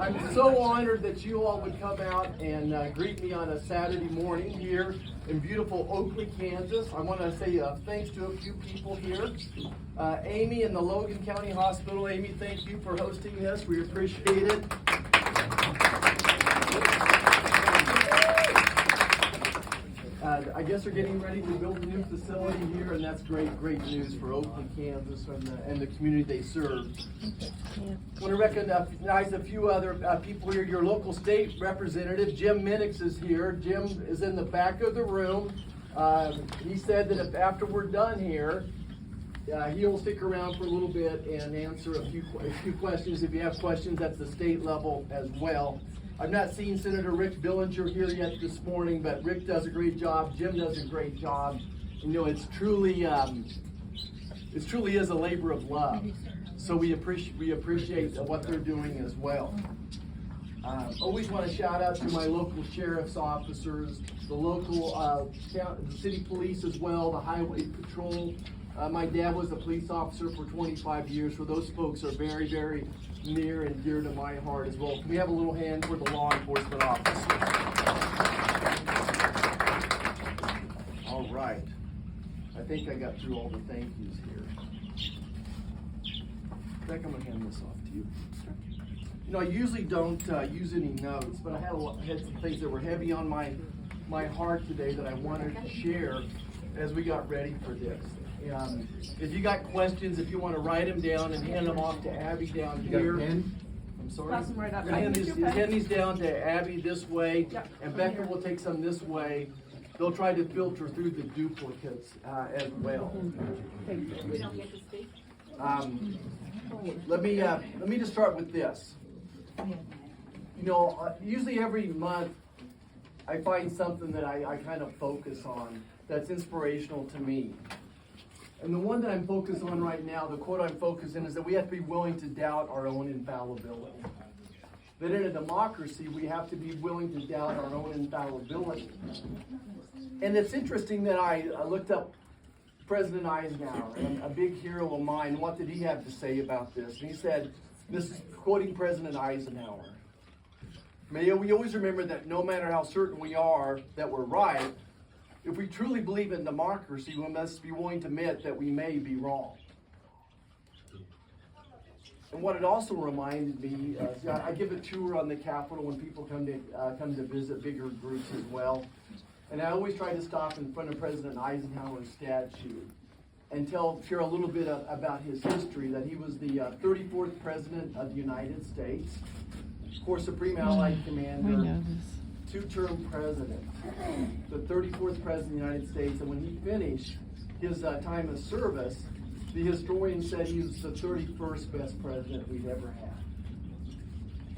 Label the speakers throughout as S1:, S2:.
S1: I'm so honored that you all would come out and greet me on a Saturday morning here in beautiful Oakley, Kansas. I want to say thanks to a few people here. Amy in the Logan County Hospital. Amy, thank you for hosting this. We appreciate it. I guess they're getting ready to build a new facility here, and that's great news for Oakley, Kansas, and the community they serve. I want to recognize a few other people here. Your local state representative, Jim Minix, is here. Jim is in the back of the room. He said that if after we're done here, he'll stick around for a little bit and answer a few questions. If you have questions at the state level as well. I've not seen Senator Rick Billinger here yet this morning, but Rick does a great job. Jim does a great job. You know, it truly is a labor of love. So we appreciate what they're doing as well. Always want to shout out to my local sheriff's officers, the local the city police as well, the highway patrol. My dad was a police officer for 25 years, so those folks are very, very near and dear to my heart as well. Can we have a little hand for the law enforcement officers? All right. I think I got through all the thank yous here. Beck, I'm going to hand this off to you. You know, I usually don't use any notes, but I had some things that were heavy on my heart today that I wanted to share as we got ready for this. If you got questions, if you want to write them down and hand them off to Abby down here. I'm sorry.
S2: Pass them right up.
S1: Hand these down to Abby this way, and Becca will take some this way. They'll try to filter through the duplicates as well.
S2: We don't get to speak.
S1: Let me just start with this. You know, usually every month I find something that I kind of focus on that's inspirational to me. And the one that I'm focused on right now, the quote I'm focused in, is that we have to be willing to doubt our own infallibility. That in a democracy, we have to be willing to doubt our own infallibility. And it's interesting that I looked up President Eisenhower, a big hero of mine. What did he have to say about this? And he said, this is quoting President Eisenhower. May we always remember that no matter how certain we are that we're right, if we truly believe in democracy, we must be willing to admit that we may be wrong. And what it also reminded me, I give a tour on the Capitol when people come to visit bigger groups as well. And I always try to stop in front of President Eisenhower's statue and share a little bit about his history, that he was the 34th President of the United States, of course, Supreme Allied Commander, two-term president, the 34th president of the United States, and when he finished his time of service, the historian said he was the 31st best president we've ever had.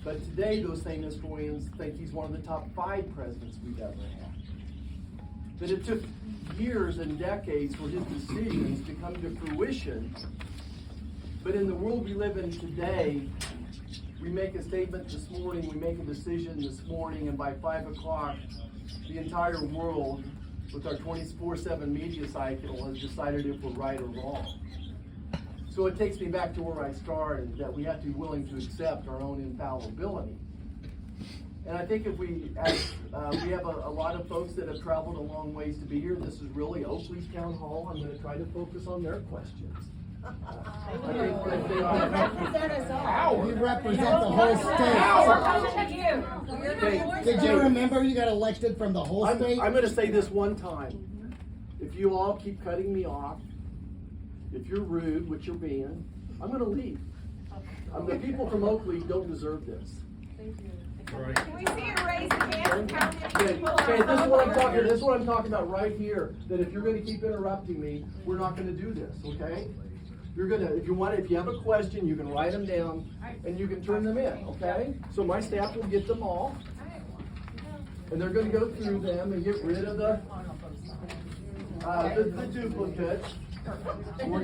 S1: But today, those same historians think he's one of the top 5 presidents we've ever had. That it took years and decades for his decisions to come to fruition, but in the world we live in today, we make a statement this morning, we make a decision this morning, and by 5 o'clock, the entire world, with our 24/7 media cycle, has decided if we're right or wrong. So it takes me back to where I started, that we have to be willing to accept our own infallibility. And I think if we have a lot of folks that have traveled a long ways to be here. This is really Oakley's town hall. I'm going to try to focus on their questions. I think that they are.
S3: You represent the whole state. Did you remember you got elected from the whole state?
S1: I'm going to say this one time. If you all keep cutting me off, if you're rude, which you're being, I'm going to leave. The people from Oakley don't deserve this.
S2: Thank you.
S4: Right.
S2: Can we see you raise the hand?
S1: Okay, this is what I'm talking about right here. That if you're going to keep interrupting me, we're not going to do this. Okay? You're gonna, if you have a question, you can write them down and you can turn them in. Okay? So my staff will get them all, and they're going to go through them and get rid of the duplicates. We're